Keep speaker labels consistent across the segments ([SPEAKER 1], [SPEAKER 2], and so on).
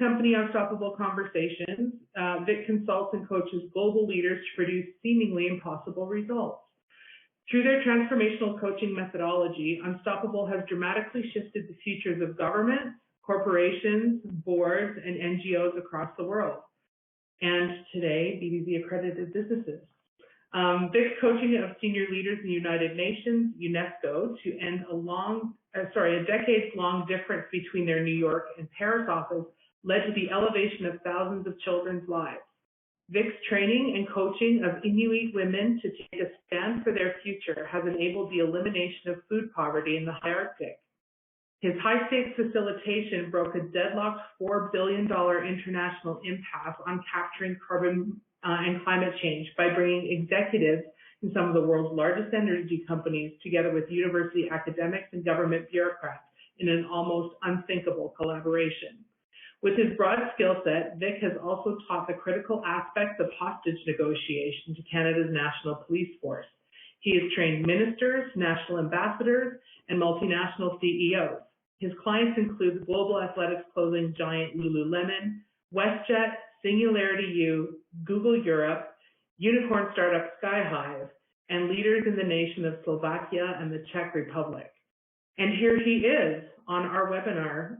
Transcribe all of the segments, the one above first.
[SPEAKER 1] company Unstoppable Conversations, Vic consults and coaches global leaders to produce seemingly impossible results. Through their transformational coaching methodology, Unstoppable has dramatically shifted the futures of governments, corporations, boards, and NGOs across the world, and today, BBB-accredited businesses. Vic's coaching of senior leaders in the United Nations, UNESCO, to end a decades-long difference between their New York and Paris office led to the elevation of thousands of children's lives. Vic's training and coaching of Inuit women to take a stand for their future has enabled the elimination of food poverty in the high Arctic. His high-stakes facilitation broke a deadlocked $4 billion international impasse on capturing carbon and climate change by bringing executives in some of the world's largest energy companies together with university academics and government bureaucrats in an almost unthinkable collaboration. With his broad skill set, Vic has also taught the critical aspects of hostage negotiation to Canada's National Police Force. He has trained ministers, national ambassadors, and multinational CEOs. His clients include the global athletics clothing giant Lululemon, WestJet, Singularity U, Google Europe, unicorn startup Skyhive, and leaders in the nation of Slovakia and the Czech Republic. And here he is on our webinar,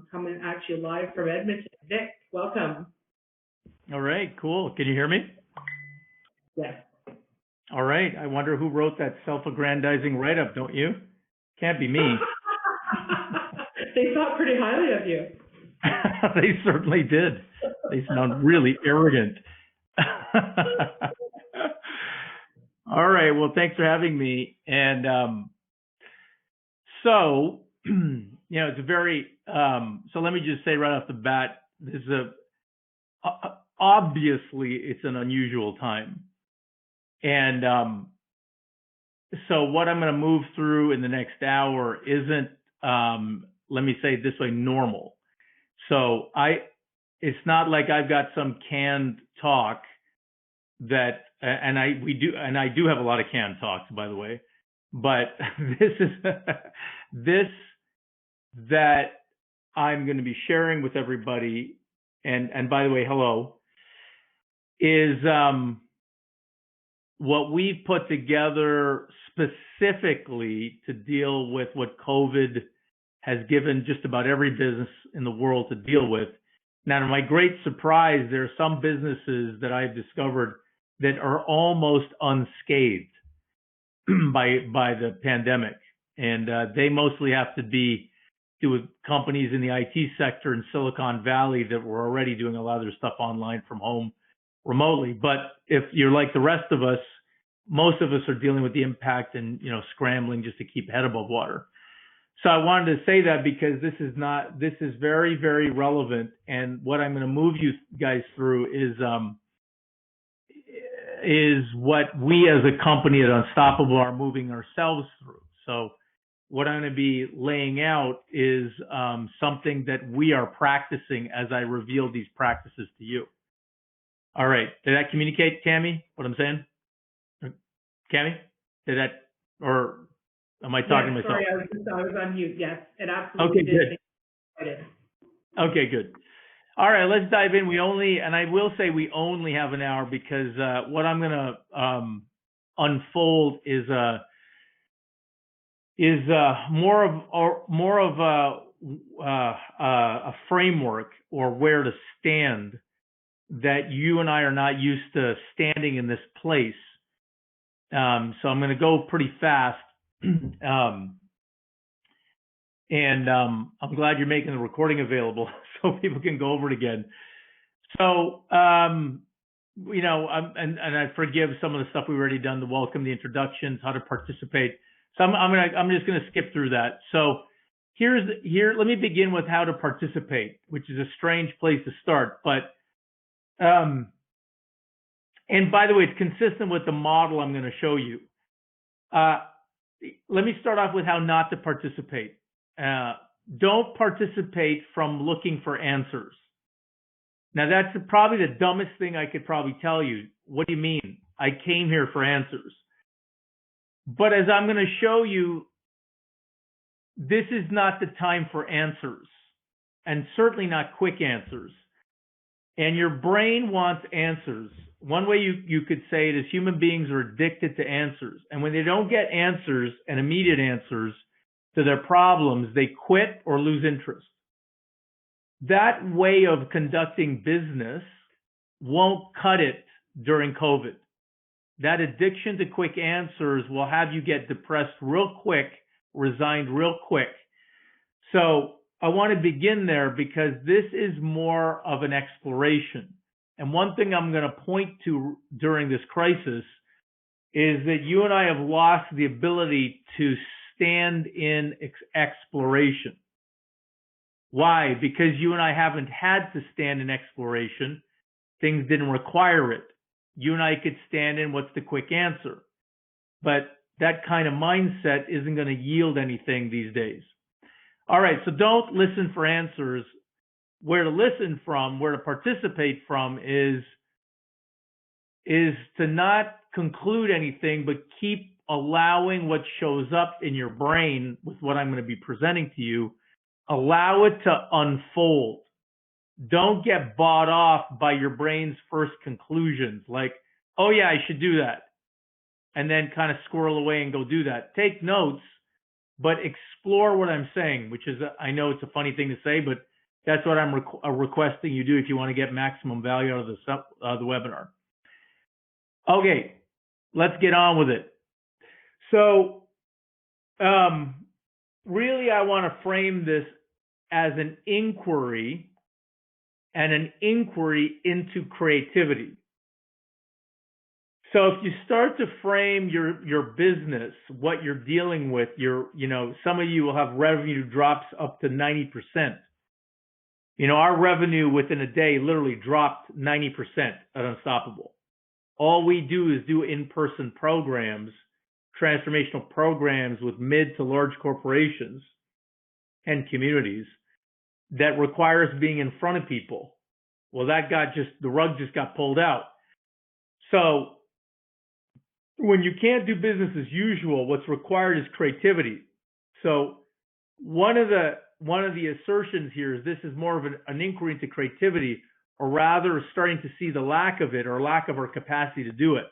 [SPEAKER 1] coming at you live from Edmonton. Vic, welcome.
[SPEAKER 2] All right, cool. Can you hear me?
[SPEAKER 1] Yes.
[SPEAKER 2] All right. I wonder who wrote that self-aggrandizing write-up, don't you? Can't be me.
[SPEAKER 1] They thought pretty highly of you.
[SPEAKER 2] They certainly did. They sound really arrogant. All right. Well, thanks for having me. And so, it's a very, so let me just say right off the bat, this is obviously it's an unusual time. And so what I'm going to move through in the next hour isn't, let me say it this way, normal. So it's not like I've got some canned talk that, and I do have a lot of canned talks, by the way, but this that I'm going to be sharing with everybody, and by the way, hello, is what we've put together specifically to deal with what COVID has given just about every business in the world to deal with. Now, to my great surprise, there are some businesses that I've discovered that are almost unscathed by the pandemic. And they mostly have to do with companies in the IT sector in Silicon Valley that were already doing a lot of their stuff online from home remotely. But if you're like the rest of us, most of us are dealing with the impact and, scrambling just to keep head above water. So I wanted to say that because this is very, very relevant. And what I'm going to move you guys through is what we as a company at Unstoppable are moving ourselves through. So what I'm going to be laying out is something that we are practicing as I reveal these practices to you. All right. Did that communicate, Tammy, what I'm saying? Tammy, or am I talking to myself?
[SPEAKER 1] Sorry, I was on mute. Yes, it absolutely did.
[SPEAKER 2] Okay, good. Okay, good. All right, let's dive in. And I will say we only have an hour because what I'm going to unfold is more of a framework or where to stand that you and I are not used to standing in this place. So I'm going to go pretty fast. I'm glad you're making the recording available so people can go over it again. So, and I forgive some of the stuff we've already done, the welcome, the introductions, how to participate. So I'm just going to skip through that. So let me begin with how to participate, which is a strange place to start, but, and by the way, it's consistent with the model I'm going to show you. Let me start off with how not to participate. Don't participate from looking for answers. Now, that's probably the dumbest thing I could probably tell you. What do you mean? I came here for answers. But as I'm going to show you, this is not the time for answers. and certainly not quick answers. And your brain wants answers. One way you could say it is human beings are addicted to answers. And when they don't get answers and immediate answers to their problems, they quit or lose interest. That way of conducting business won't cut it during COVID. That addiction to quick answers will have you get depressed real quick, resigned real quick. So I want to begin there because this is more of an exploration. And one thing I'm going to point to during this crisis is that you and I have lost the ability to stand in exploration. Why? Because you and I haven't had to stand in exploration. Things didn't require it. You and I could stand in what's the quick answer. But that kind of mindset isn't going to yield anything these days. All right, so don't listen for answers. Where to listen from, where to participate from is to not conclude anything, but keep allowing what shows up in your brain with what I'm going to be presenting to you. Allow it to unfold. Don't get bought off by your brain's first conclusions, like, oh yeah, I should do that, and then kind of squirrel away and go do that. Take notes, but explore what I'm saying, which is, I know it's a funny thing to say, but that's what I'm requesting you do if you want to get maximum value out of the webinar. Okay, let's get on with it. So, really, I want to frame this as an inquiry and an inquiry into creativity. So if you start to frame your business, what you're dealing with, some of you will have revenue drops up to 90%. Our revenue within a day literally dropped 90% at Unstoppable. All we do is do in-person programs, transformational programs with mid to large corporations and communities that requires being in front of people. Well, the rug just got pulled out. So when you can't do business as usual, what's required is creativity. So one of the assertions here is this is more of an inquiry into creativity, or rather starting to see the lack of it or lack of our capacity to do it.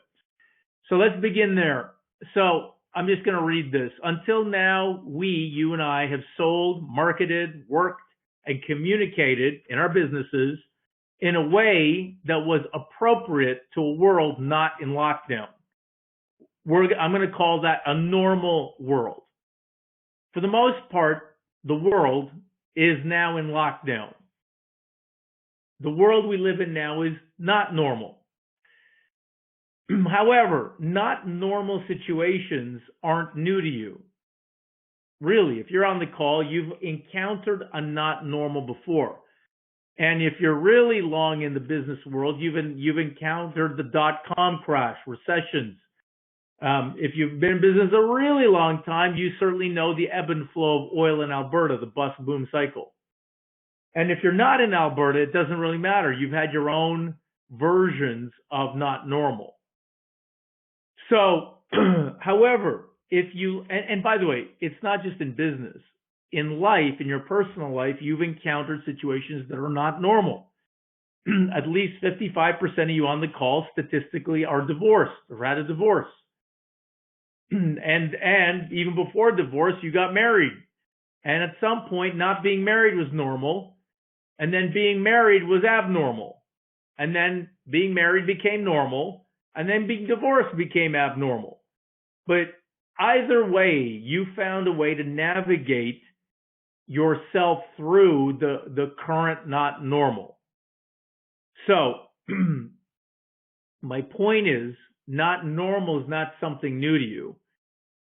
[SPEAKER 2] So let's begin there. So I'm just going to read this. Until now, you and I have sold, marketed, worked, and communicated in our businesses in a way that was appropriate to a world not in lockdown. I'm going to call that a normal world. For the most part, the world is now in lockdown. The world we live in now is not normal. However, not normal situations aren't new to you. Really, if you're on the call, you've encountered a not normal before. And if you're really long in the business world, you've encountered the dot-com crash, recessions. If you've been in business a really long time, you certainly know the ebb and flow of oil in Alberta, the bust-boom cycle. And if you're not in Alberta, it doesn't really matter. You've had your own versions of not normal. So, however, and by the way, it's not just in business. In life, in your personal life, you've encountered situations that are not normal. At least 55% of you on the call statistically are divorced or had a divorce. And even before divorce, you got married. And at some point, not being married was normal. And then being married was abnormal. And then being married became normal. And then being divorced became abnormal. But either way, you found a way to navigate yourself through the current not normal. So my point is, not normal is not something new to you.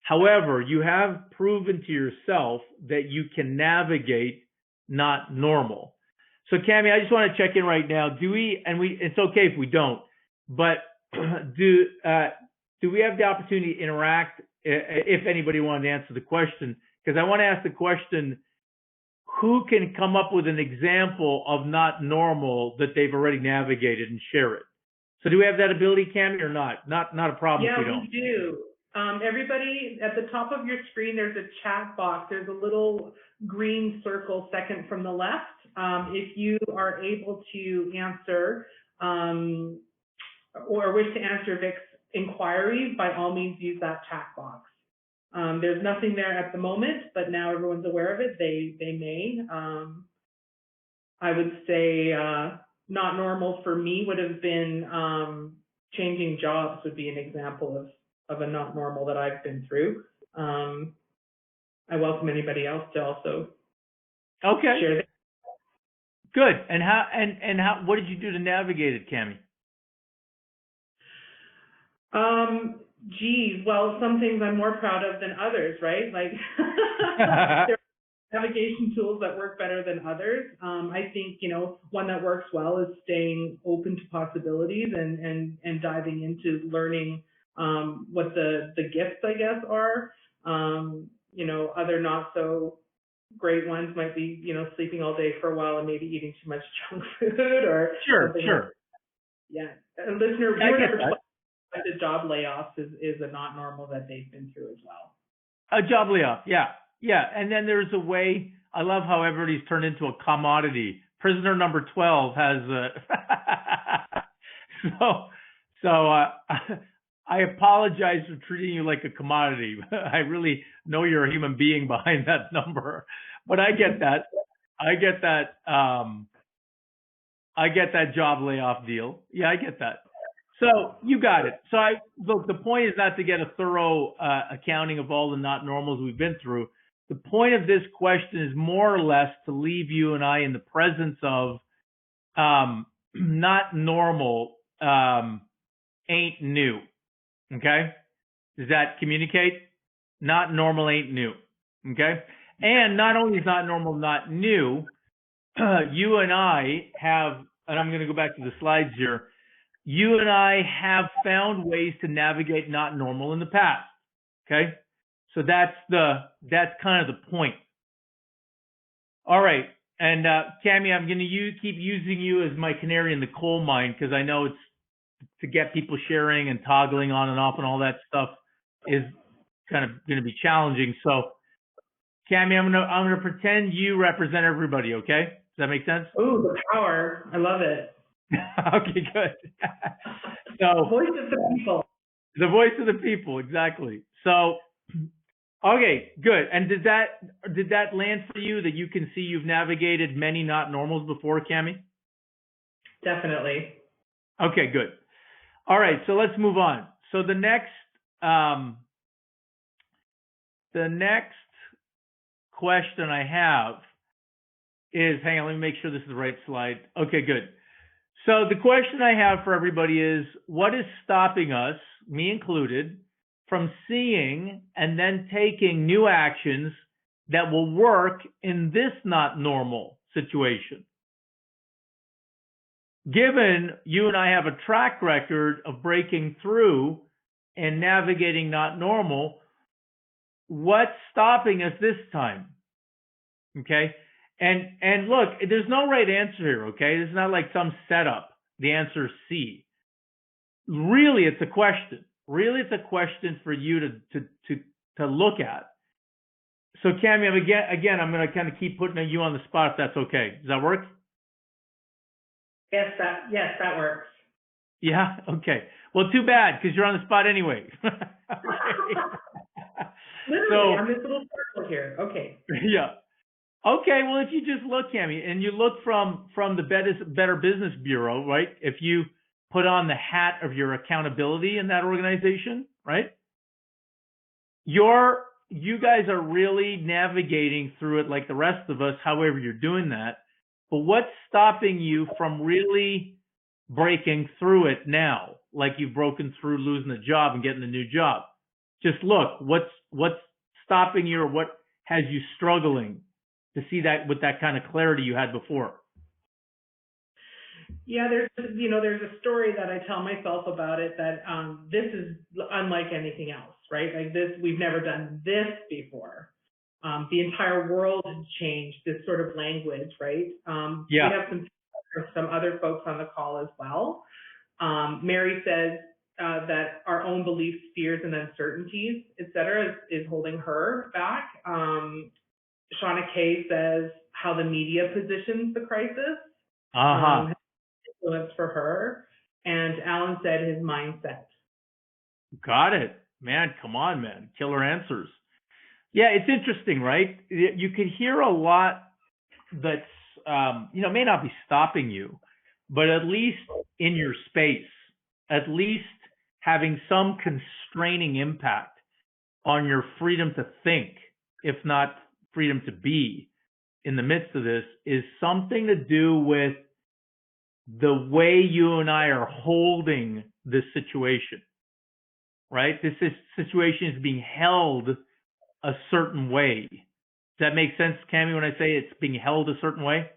[SPEAKER 2] However, you have proven to yourself that you can navigate not normal. So Cami, I just want to check in right now. It's okay if we don't, but do we have the opportunity to interact if anybody wanted to answer the question? Because I want to ask the question, who can come up with an example of not normal that they've already navigated and share it? So do we have that ability, Cami, or not? Not a problem if we don't.
[SPEAKER 1] Yeah, we do. Everybody, at the top of your screen, there's a chat box. There's a little green circle second from the left. If you are able to answer or wish to answer Vic's inquiries, by all means use that chat box. There's nothing there at the moment, but now everyone's aware of it. They may. I would say not normal for me would have been changing jobs would be an example of a not normal that I've been through. I welcome anybody else to also share that.
[SPEAKER 2] Good. And how what did you do to navigate it, Cami?
[SPEAKER 1] Geez, well, some things I'm more proud of than others, right? Like there are navigation tools that work better than others. I think, one that works well is staying open to possibilities and diving into learning what the gifts, I guess, are. Other not so great ones might be, sleeping all day for a while and maybe eating too much junk food or something.
[SPEAKER 2] Sure.
[SPEAKER 1] Yeah. A listener, the job layoffs is a not normal that they've been through as well.
[SPEAKER 2] A job layoff, yeah. And then there's a way. I love how everybody's turned into a commodity. Prisoner number 12 has I apologize for treating you like a commodity. I really know you're a human being behind that number, but I get that. I get that job layoff deal. Yeah, I get that. So you got it. So look, the point is not to get a thorough accounting of all the not normals we've been through. The point of this question is more or less to leave you and I in the presence of not normal ain't new. Okay? Does that communicate? Not normal ain't new. Okay? And not only is not normal not new, you and I have, and I'm going to go back to the slides here, you and I have found ways to navigate not normal in the past. Okay? So that's kind of the point. All right. And Cami, I'm going to keep using you as my canary in the coal mine because I know it's to get people sharing and toggling on and off and all that stuff is kind of going to be challenging. So Cami, I'm going to pretend you represent everybody, okay? Does that make sense?
[SPEAKER 1] Ooh, the power. I love it.
[SPEAKER 2] Okay, good. So
[SPEAKER 1] voice of the people.
[SPEAKER 2] The voice of the people, exactly. So okay, good. And did that land for you that you can see you've navigated many not normals before, Cami?
[SPEAKER 1] Definitely.
[SPEAKER 2] Okay, good. All right, so let's move on. So the next question I have is, hang on, let me make sure this is the right slide. Okay, good. So the question I have for everybody is, what is stopping us, me included, from seeing and then taking new actions that will work in this not normal situation? Given you and I have a track record of breaking through and navigating not normal, what's stopping us this time? Okay? And look, there's no right answer here, okay? This is not like some setup. The answer is C. Really, it's a question. Really, it's a question for you to look at. So, Cami, again, I'm going to kind of keep putting you on the spot if that's okay. Does that work?
[SPEAKER 1] Yes, that works.
[SPEAKER 2] Yeah? Okay. Well, too bad, because you're on the spot anyway.
[SPEAKER 1] Literally, I'm this little circle here. Okay.
[SPEAKER 2] Yeah. Okay, well, if you just look, Cami, and you look from the Better Business Bureau, right? If you put on the hat of your accountability in that organization, right? You guys are really navigating through it like the rest of us, however you're doing that. But what's stopping you from really breaking through it now, like you've broken through losing a job and getting a new job? Just look, what's stopping you, or what has you struggling to see that with that kind of clarity you had before?
[SPEAKER 1] Yeah, there's a story that I tell myself about it that this is unlike anything else, right? Like this, we've never done this before. The entire world has changed, this sort of language, right?
[SPEAKER 2] Yeah.
[SPEAKER 1] We have some other folks on the call as well. Mary says that our own beliefs, fears, and uncertainties, et cetera, is holding her back. Shauna Kay says how the media positions the crisis.
[SPEAKER 2] Uh-huh.
[SPEAKER 1] Influence for her. And Alan said his mindset.
[SPEAKER 2] Got it. Man, come on, man. Killer answers. Yeah, it's interesting, right? You can hear a lot that's, may not be stopping you, but at least in your space, at least having some constraining impact on your freedom to think, if not freedom to be in the midst of this, is something to do with the way you and I are holding this situation, right? This situation is being held a certain way. Does that make sense, Cami, when I say it's being held a certain way?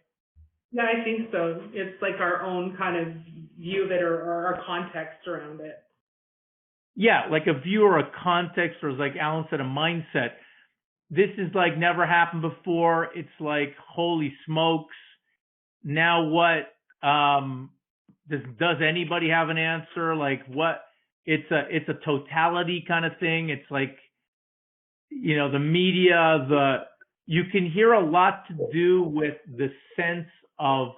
[SPEAKER 1] Yeah, I think so. It's like our own kind of view of it, or our context around it.
[SPEAKER 2] Yeah, like a view or a context, or like Alan said, a mindset. This is like never happened before. It's like, holy smokes. Now what? Does anybody have an answer? Like what? It's a totality kind of thing. It's like, the media, you can hear a lot to do with the sense of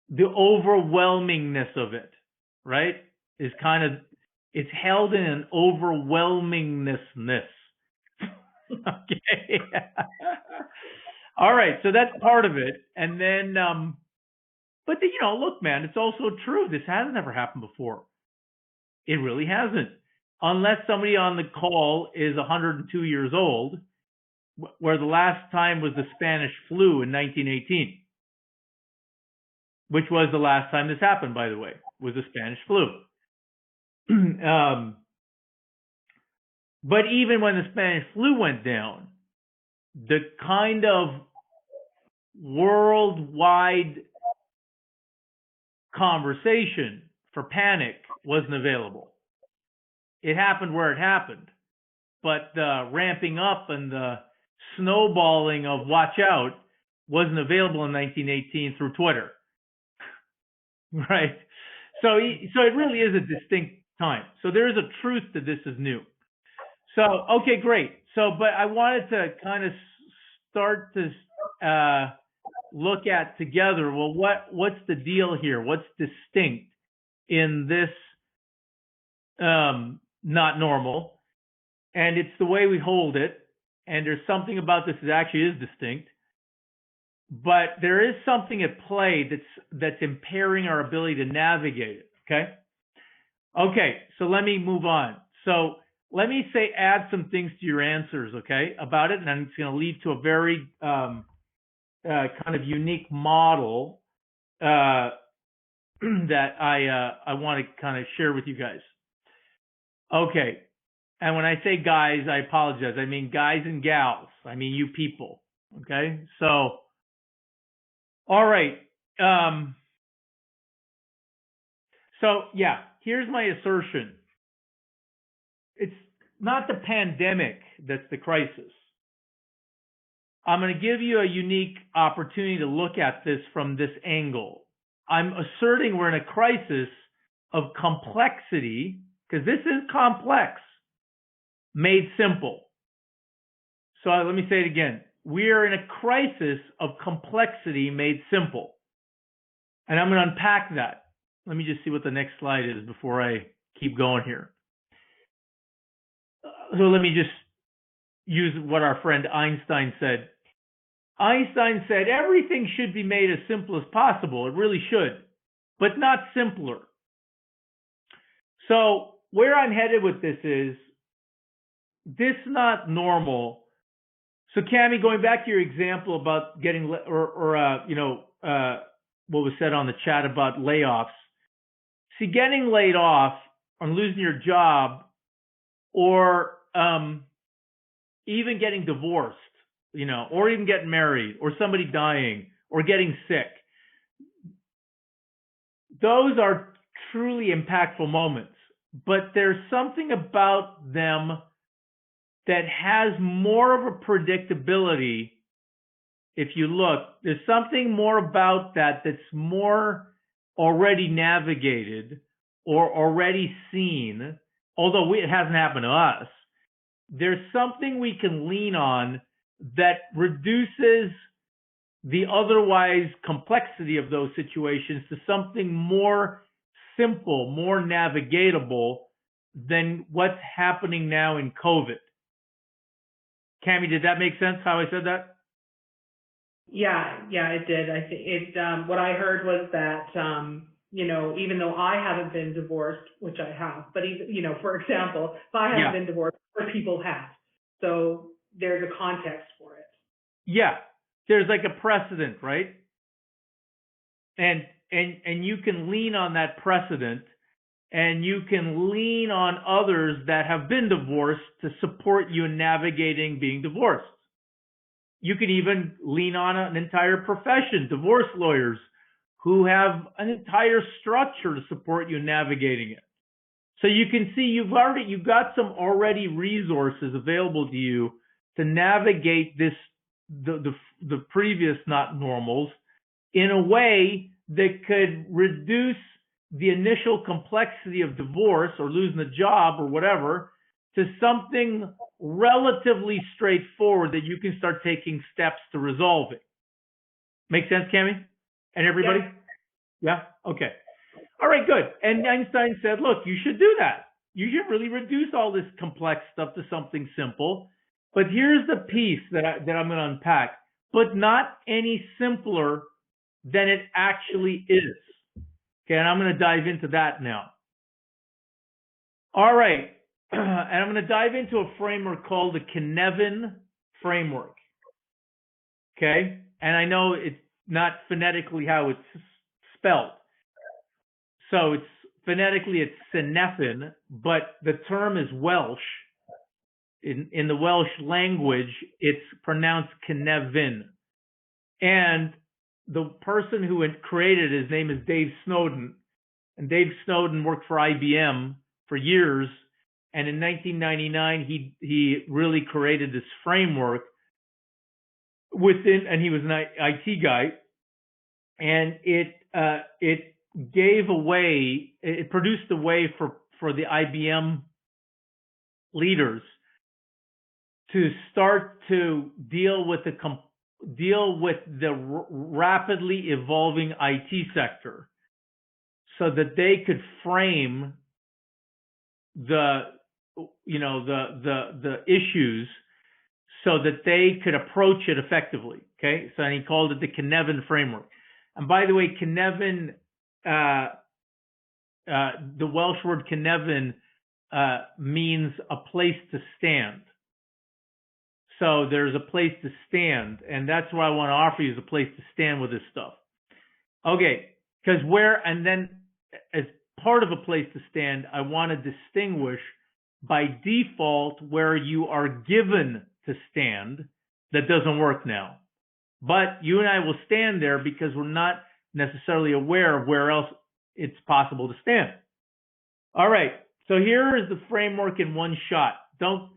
[SPEAKER 2] the overwhelmingness of it, right? Is kind of, it's held in an overwhelmingness. Okay. All right. So that's part of it. And then, but look, man, it's also true. This hasn't ever happened before. It really hasn't. Unless somebody on the call is 102 years old, where the last time was the Spanish flu in 1918, which was the last time this happened, by the way, was the Spanish flu. But even when the Spanish flu went down, the kind of worldwide conversation for panic wasn't available. It happened where it happened, but the ramping up and the snowballing of watch out wasn't available in 1918 through Twitter, right? So it really is a distinct time. So there is a truth to this is new. So, okay, great. So, but I wanted to kind of start to look at together, well, what's the deal here? What's distinct in this not normal? And it's the way we hold it. And there's something about this that actually is distinct. But there is something at play that's impairing our ability to navigate it, okay? Okay, so let me move on. So let me add some things to your answers, okay, about it, and then it's going to lead to a very kind of unique model that I want to kind of share with you guys. Okay, and when I say guys, I apologize. I mean guys and gals. I mean you people, okay? So, all right. So, yeah, here's my assertion. It's not the pandemic that's the crisis. I'm going to give you a unique opportunity to look at this from this angle. I'm asserting we're in a crisis of complexity, because this is complex, made simple. So let me say it again. We are in a crisis of complexity made simple. And I'm going to unpack that. Let me just see what the next slide is before I keep going here. So let me just use what our friend Einstein said. Einstein said everything should be made as simple as possible. It really should, but not simpler. So where I'm headed with this is, this not normal. So Cami, going back to your example about getting, what was said on the chat about layoffs. See, getting laid off or losing your job, or even getting divorced, or even getting married, or somebody dying, or getting sick. Those are truly impactful moments, but there's something about them that has more of a predictability. If you look, there's something more about that that's more already navigated or already seen, although it hasn't happened to us. There's something we can lean on that reduces the otherwise complexity of those situations to something more simple, more navigatable than what's happening now in COVID. Cami, did that make sense how I said that?
[SPEAKER 1] Yeah, it did. I think what I heard was that, even though I haven't been divorced, which I have, but even, for example, if I haven't been divorced, other people have. So there's a context for it.
[SPEAKER 2] Yeah. There's like a precedent, right? And you can lean on that precedent, and you can lean on others that have been divorced to support you in navigating being divorced. You can even lean on an entire profession, divorce lawyers, who have an entire structure to support you in navigating it. So you can see you've got some already resources available to you to navigate the previous not normals in a way that could reduce the initial complexity of divorce or losing a job or whatever to something relatively straightforward that you can start taking steps to resolve it. Make sense, Cami? And everybody? Yeah? Okay. All right, good. And Einstein said, look, you should do that. You should really reduce all this complex stuff to something simple. But here's the piece that I'm going to unpack, but not any simpler than it actually is. Okay, and I'm going to dive into that now. All right, and I'm going to dive into a framework called the Cynefin Framework. Okay, and I know it's not phonetically how it's spelled. So phonetically it's Cynefin, but the term is Welsh. In the Welsh language, it's pronounced Cynefin. And the person who had created it, his name is Dave Snowden. And Dave Snowden worked for IBM for years. And in 1999, he really created this framework and he was an IT guy. And it produced a way for the IBM leaders to start to deal with the rapidly evolving IT sector, so that they could frame the issues so that they could approach it effectively. Okay, so he called it the Cynefin Framework. And by the way, Cynefin, the Welsh word Cynefin means a place to stand. So there's a place to stand, and that's what I want to offer you, is a place to stand with this stuff. Okay, and then as part of a place to stand, I want to distinguish by default where you are given to stand. That doesn't work now. But you and I will stand there because we're not necessarily aware of where else it's possible to stand. All right, so here is the framework in one shot. Don't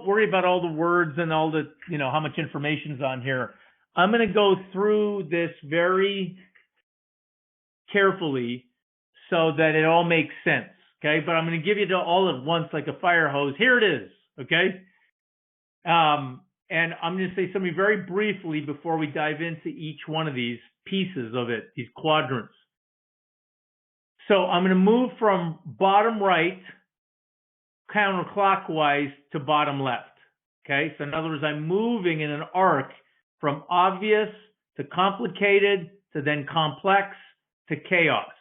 [SPEAKER 2] worry about all the words and all the, how much information's on here. I'm going to go through this very carefully so that it all makes sense, okay? But I'm going to give you it all at once like a fire hose. Here it is, okay? And I'm going to say something very briefly before we dive into each one of these pieces of it, these quadrants. So I'm going to move from bottom right counterclockwise to bottom left. Okay, so in other words, I'm moving in an arc from obvious to complicated to then complex to chaos.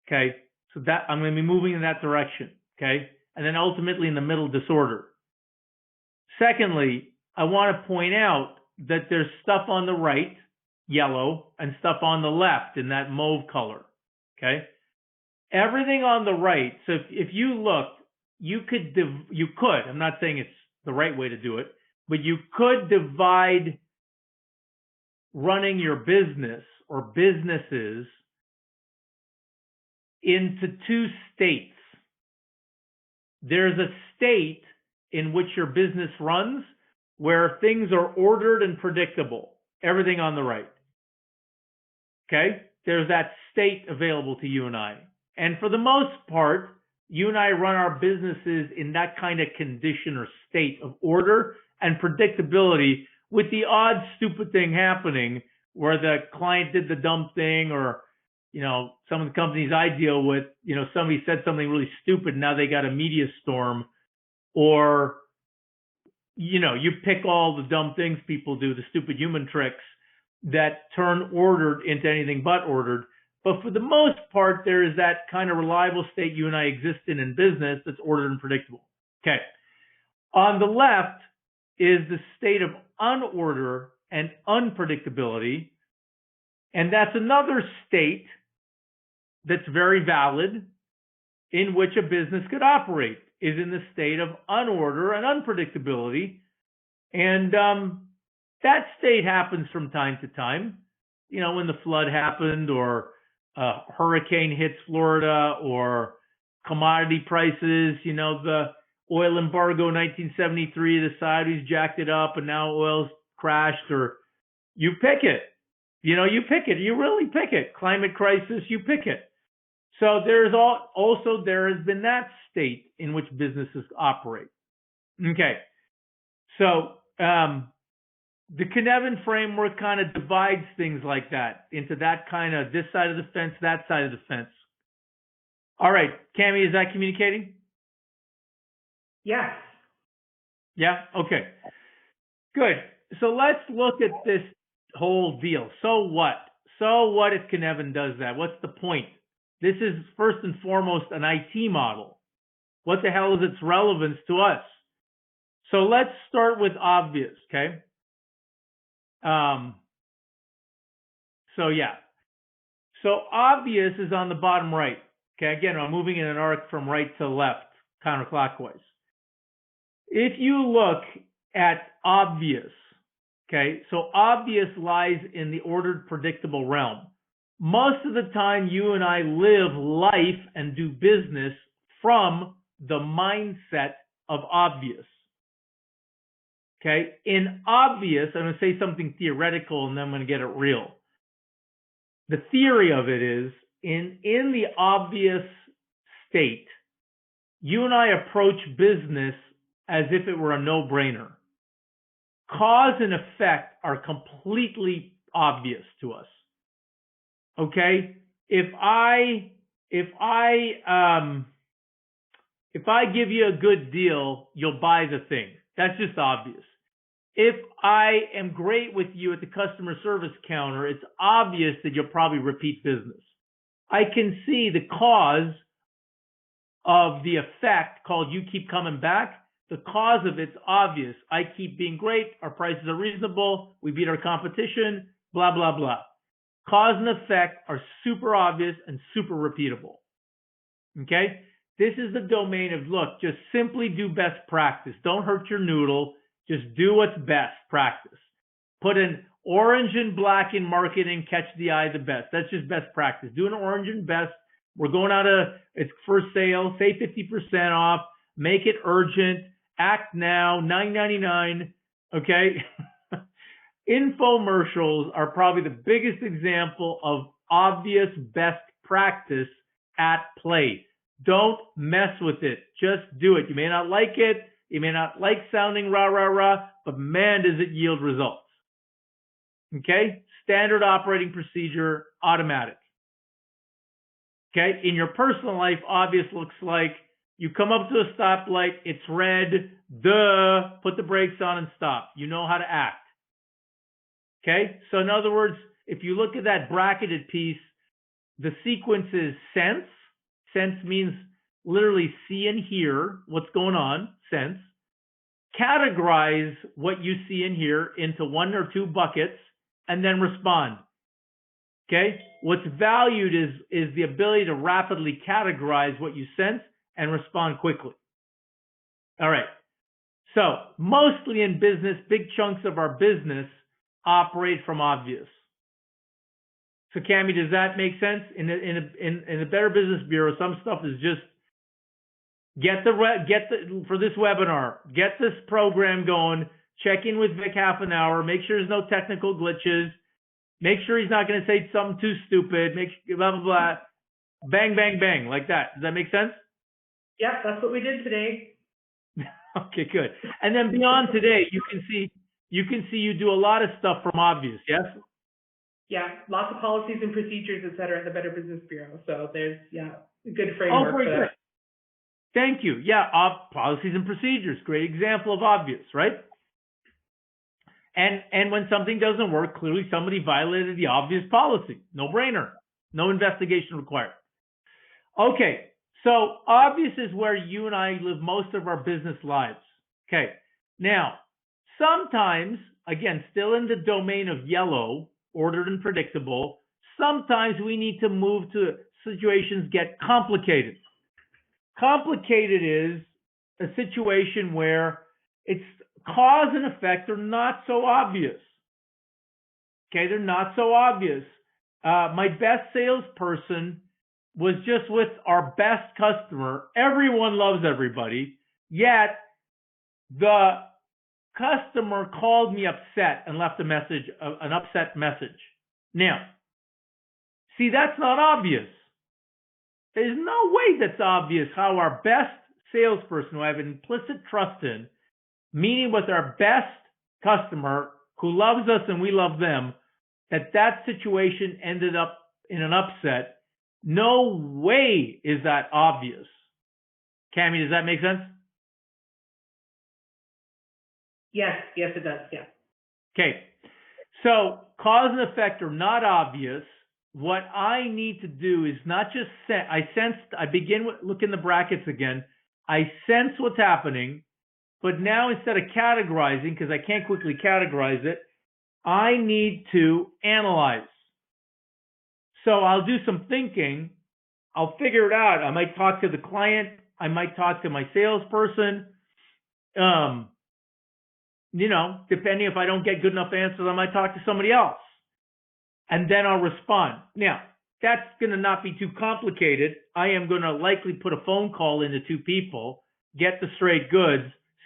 [SPEAKER 2] Okay, so that I'm going to be moving in that direction. Okay, and then ultimately in the middle, disorder. Secondly, I want to point out that there's stuff on the right, yellow, and stuff on the left in that mauve color. Okay, everything on the right. So if you look, you could, I'm not saying it's the right way to do it, but you could divide running your business or businesses into two states. There's a state in which your business runs where things are ordered and predictable, everything on the right. Okay? There's that state available to you and I. And for the most part, you and I run our businesses in that kind of condition or state of order and predictability with the odd stupid thing happening where the client did the dumb thing, or, some of the companies I deal with, somebody said something really stupid, and now they got a media storm, or, you pick all the dumb things people do, the stupid human tricks that turn ordered into anything but ordered. But for the most part, there is that kind of reliable state you and I exist in business that's ordered and predictable. Okay. On the left is the state of unorder and unpredictability. And that's another state that's very valid in which a business could operate, is in the state of unorder and unpredictability. And that state happens from time to time, when the flood happened, or a hurricane hits Florida, or commodity prices, the oil embargo 1973, the Saudis jacked it up and now oil's crashed, or you pick it. You pick it. You really pick it. Climate crisis, you pick it. So there has been that state in which businesses operate. Okay. So the Cynefin Framework kind of divides things like that into that kind of this side of the fence, that side of the fence. All right, Cami, is that communicating?
[SPEAKER 1] Yes.
[SPEAKER 2] Yeah? Okay. Good. So let's look at this whole deal. So what? So what if Cynefin does that? What's the point? This is first and foremost an IT model. What the hell is its relevance to us? So let's start with obvious, okay? So obvious is on the bottom right. Okay, again, I'm moving in an arc from right to left, counterclockwise. If you look at obvious, okay, so obvious lies in the ordered, predictable realm. Most of the time, you and I live life and do business from the mindset of obvious. Okay, in obvious, I'm going to say something theoretical and then I'm going to get it real. The theory of it is, in the obvious state, you and I approach business as if it were a no-brainer. Cause and effect are completely obvious to us. Okay, if I give you a good deal, you'll buy the thing. That's just obvious. If I am great with you at the customer service counter, it's obvious that you'll probably repeat business. I can see the cause of the effect called you keep coming back. The cause of it's obvious. I keep being great. Our prices are reasonable. We beat our competition, blah, blah, blah. Cause and effect are super obvious and super repeatable. Okay? This is the domain of, look, just simply do best practice. Don't hurt your noodle. Just do what's best practice. Put an orange and black in marketing, catch the eye the best. That's just best practice. Do an orange and best. We're going out it's for sale, say 50% off, make it urgent, act now, $9.99, okay? Infomercials are probably the biggest example of obvious best practice at play. Don't mess with it. Just do it. You may not like it. You may not like sounding rah, rah, rah, but man, does it yield results. Okay? Standard operating procedure, automatic. Okay? In your personal life, obvious looks like you come up to a stoplight, it's red, duh, put the brakes on and stop. You know how to act. Okay? So in other words, if you look at that bracketed piece, the sequence is sense. Sense means literally see and hear what's going on, sense. Categorize what you see and hear into one or two buckets, and then respond. Okay? What's valued is the ability to rapidly categorize what you sense and respond quickly. All right. So mostly in business, big chunks of our business operate from obvious. So Cami, does that make sense? In a Better Business Bureau, some stuff is just for this webinar, get this program going, check in with Vic half an hour, make sure there's no technical glitches, make sure he's not going to say something too stupid, make blah, blah, blah, bang, bang, bang, like that. Does that make sense?
[SPEAKER 1] Yep, that's what we did today.
[SPEAKER 2] Okay, good. And then beyond today, you can see you can see you do a lot of stuff from obvious, yes?
[SPEAKER 1] Yeah, lots of policies and procedures, et cetera, at the Better Business Bureau. So there's, a good framework for
[SPEAKER 2] Good.
[SPEAKER 1] that.
[SPEAKER 2] Thank you. Yeah, policies and procedures, great example of obvious, right? And when something doesn't work, clearly somebody violated the obvious policy. No brainer. No investigation required. Okay, so obvious is where you and I live most of our business lives. Okay, now, sometimes, again, still in the domain of yellow, ordered and predictable, sometimes we need to move to situations get complicated. Complicated is a situation where it's cause and effect are not so obvious. Okay, they're not so obvious. My best salesperson was just with our best customer. Everyone loves everybody, yet the customer called me upset and left a message, an upset message. Now, see, that's not obvious. There's no way that's obvious how our best salesperson, who I have implicit trust in, meeting with our best customer who loves us and we love them, that situation ended up in an upset. No way is that obvious. Cammie, does that make sense?
[SPEAKER 1] Yes, it does, yeah.
[SPEAKER 2] Okay, so cause and effect are not obvious. What I need to do is not just I begin with, look in the brackets again, I sense what's happening, but now instead of categorizing, because I can't quickly categorize it, I need to analyze. So I'll do some thinking, I'll figure it out. I might talk to the client, I might talk to my salesperson, depending if I don't get good enough answers, I might talk to somebody else. And then I'll respond. Now, that's going to not be too complicated. I am going to likely put a phone call into two people, get the straight goods,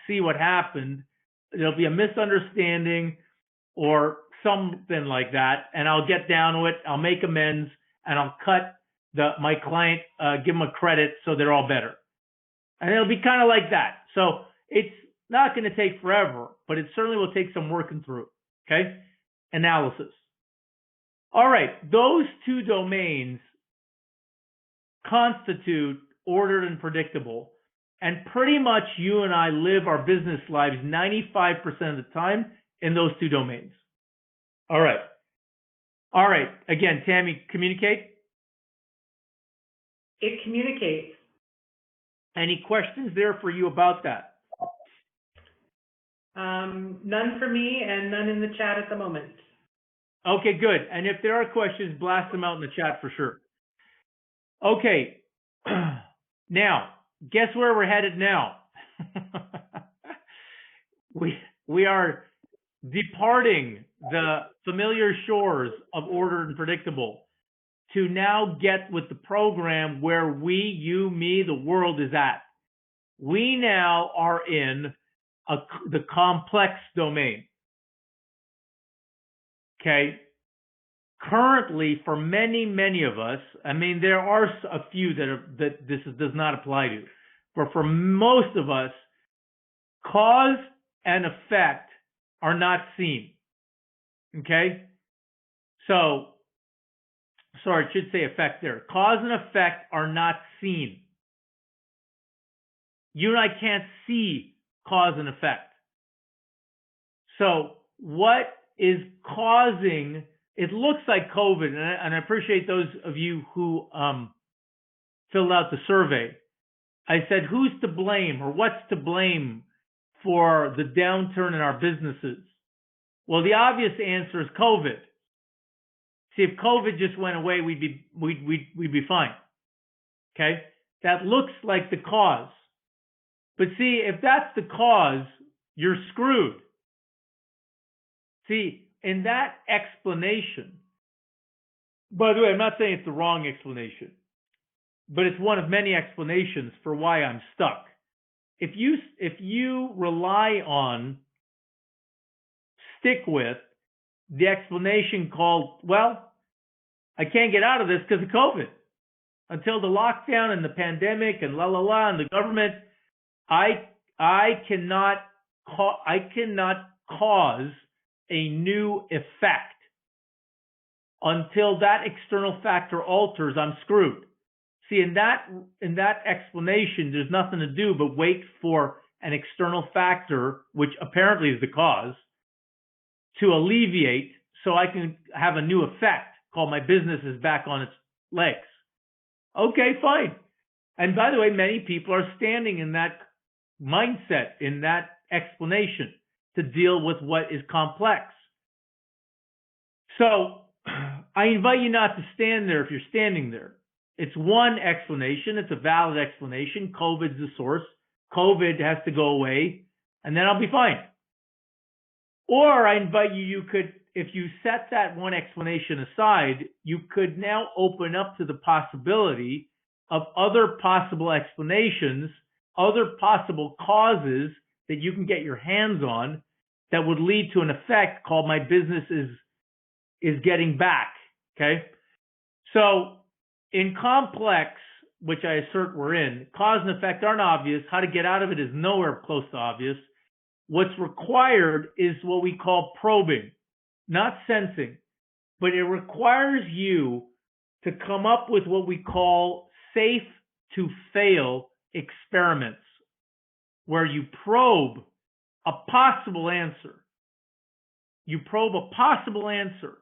[SPEAKER 2] see what happened. There'll be a misunderstanding or something like that, and I'll get down to it. I'll make amends, and I'll cut my client, give them a credit so they're all better. And it'll be kind of like that. So it's not going to take forever, but it certainly will take some working through. Okay? Analysis. All right, those two domains constitute ordered and predictable. And pretty much you and I live our business lives 95% of the time in those two domains. All right. Again, Tammy, communicate?
[SPEAKER 1] It communicates.
[SPEAKER 2] Any questions there for you about that?
[SPEAKER 1] None for me and none in the chat at the moment.
[SPEAKER 2] Okay, good. And if there are questions, blast them out in the chat for sure. Okay. Now, guess where we're headed now? We are departing the familiar shores of ordered and predictable to now get with the program where we, you, me, the world is at. We now are in the complex domain. Okay. Currently, for many, many of us, I mean, there are a few that this does not apply to, but for most of us, cause and effect are not seen. Okay? So, sorry, it should say effect there. Cause and effect are not seen. You and I can't see cause and effect. So, what is causing, it looks like COVID, and I appreciate those of you who filled out the survey. I said, who's to blame or what's to blame for the downturn in our businesses? Well, the obvious answer is COVID. See, if COVID just went away, we'd be fine. Okay? That looks like the cause. But see, if that's the cause, you're screwed. See, in that explanation, by the way, I'm not saying it's the wrong explanation, but it's one of many explanations for why I'm stuck. If you rely on, stick with the explanation called, well, I can't get out of this because of COVID. Until the lockdown and the pandemic and and the government, I cannot cause a new effect. Until that external factor alters, I'm screwed. See, in that explanation, there's nothing to do but wait for an external factor, which apparently is the cause, to alleviate so I can have a new effect called my business is back on its legs. Okay, fine. And by the way, many people are standing in that mindset, in that explanation to deal with what is complex. So I invite you not to stand there if you're standing there. It's one explanation. It's a valid explanation. COVID's the source. COVID has to go away, and then I'll be fine. Or I invite you, you could, if you set that one explanation aside, you could now open up to the possibility of other possible explanations, other possible causes that you can get your hands on that would lead to an effect called my business is getting back, okay? So in complex, which I assert we're in, cause and effect aren't obvious. How to get out of it is nowhere close to obvious. What's required is what we call probing, not sensing, but it requires you to come up with what we call safe to fail experiments, where you probe a possible answer. You probe a possible answer,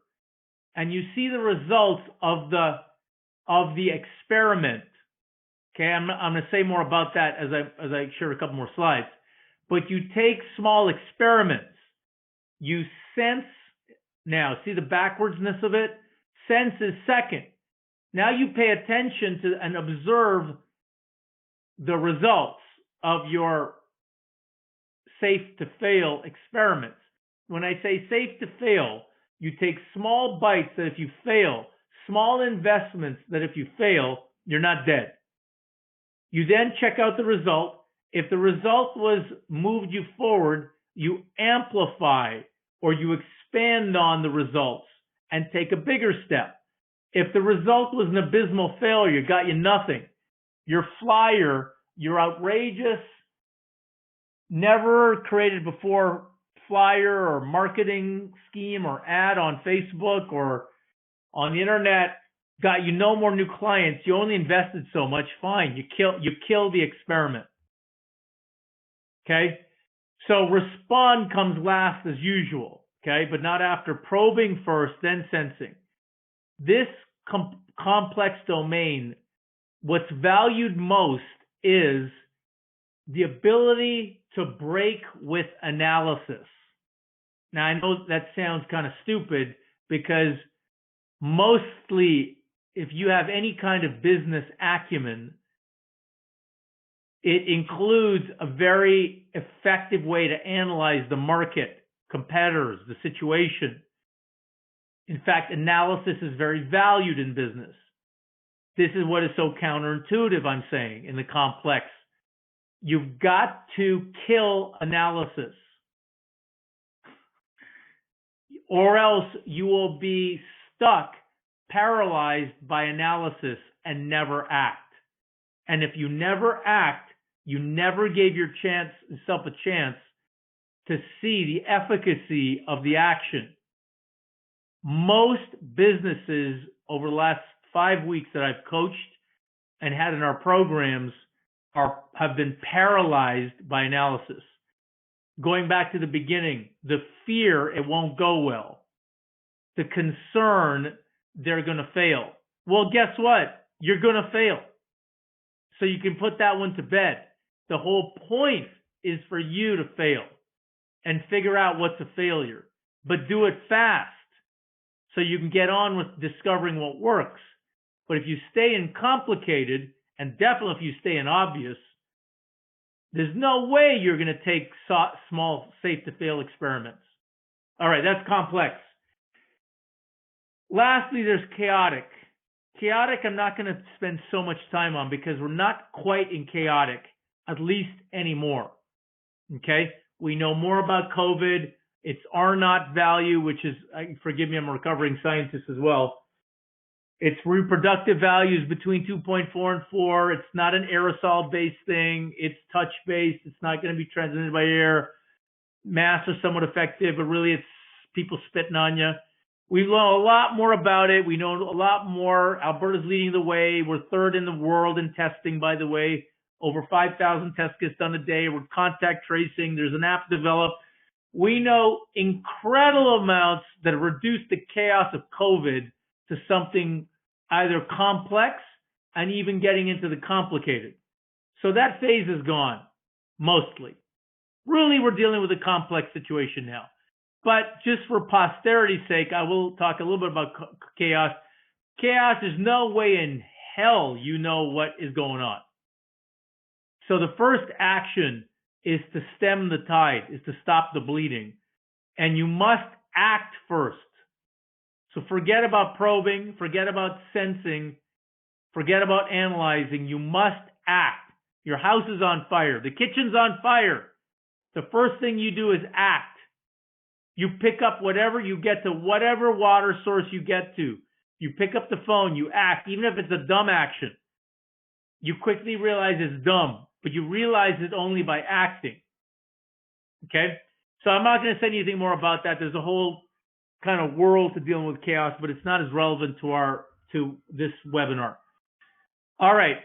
[SPEAKER 2] and you see the results of the experiment. Okay, I'm going to say more about that as I share a couple more slides. But you take small experiments. You sense. Now, see the backwardsness of it? Sense is second. Now you pay attention to and observe the results of your safe to fail experiments. When I say safe to fail, you take small bites that if you fail, small investments that if you fail, you're not dead. You then check out the result. If the result was moved you forward, you amplify or you expand on the results and take a bigger step. If the result was an abysmal failure, got you nothing, your flyer, your outrageous, never created before flyer or marketing scheme or ad on Facebook or on the internet got you no more new clients, you only invested so much, fine, you kill the experiment. Okay? So respond comes last as usual, okay? But not after probing first, then sensing. This complex domain, what's valued most is the ability to break with analysis. Now, I know that sounds kind of stupid because mostly if you have any kind of business acumen, it includes a very effective way to analyze the market, competitors, the situation. In fact, analysis is very valued in business. This is what is so counterintuitive, I'm saying, in the complex. You've got to kill analysis, or else you will be stuck, paralyzed by analysis and never act. And if you never act, you never gave yourself a chance to see the efficacy of the action. Most businesses over the last 5 weeks that I've coached and had in our programs have been paralyzed by analysis. Going back to the beginning, the fear it won't go well. The concern they're going to fail. Well, guess what? You're going to fail. So you can put that one to bed. The whole point is for you to fail and figure out what's a failure, but do it fast so you can get on with discovering what works. But if you stay in complicated, and definitely if you stay in obvious, there's no way you're going to take small safe to fail experiments. All right, that's complex. Lastly, there's chaotic. Chaotic, I'm not going to spend so much time on because we're not quite in chaotic, at least anymore. Okay? We know more about COVID. It's R naught value, which is, forgive me, I'm a recovering scientist as well. It's reproductive values between 2.4 and 4. It's not an aerosol-based thing. It's touch-based. It's not going to be transmitted by air. masks are somewhat effective, but really it's people spitting on you. We know a lot more about it. We know a lot more. Alberta's leading the way. We're third in the world in testing, by the way. Over 5,000 tests gets done a day. We're contact tracing. There's an app developed. We know incredible amounts that have reduced the chaos of COVID to something either complex and even getting into the complicated. So that phase is gone, mostly. Really, we're dealing with a complex situation now. But just for posterity's sake, I will talk a little bit about chaos. Chaos is no way in hell you know what is going on. So the first action is to stem the tide, is to stop the bleeding. And you must act first. So forget about probing, forget about sensing, forget about analyzing. You must act. Your house is on fire. The kitchen's on fire. The first thing you do is act. You pick up whatever, you get to whatever water source you get to. You pick up the phone, you act, even if it's a dumb action. You quickly realize it's dumb, but you realize it only by acting. Okay? So I'm not going to say anything more about that. There's a whole kind of world to dealing with chaos, but it's not as relevant to this webinar. All right.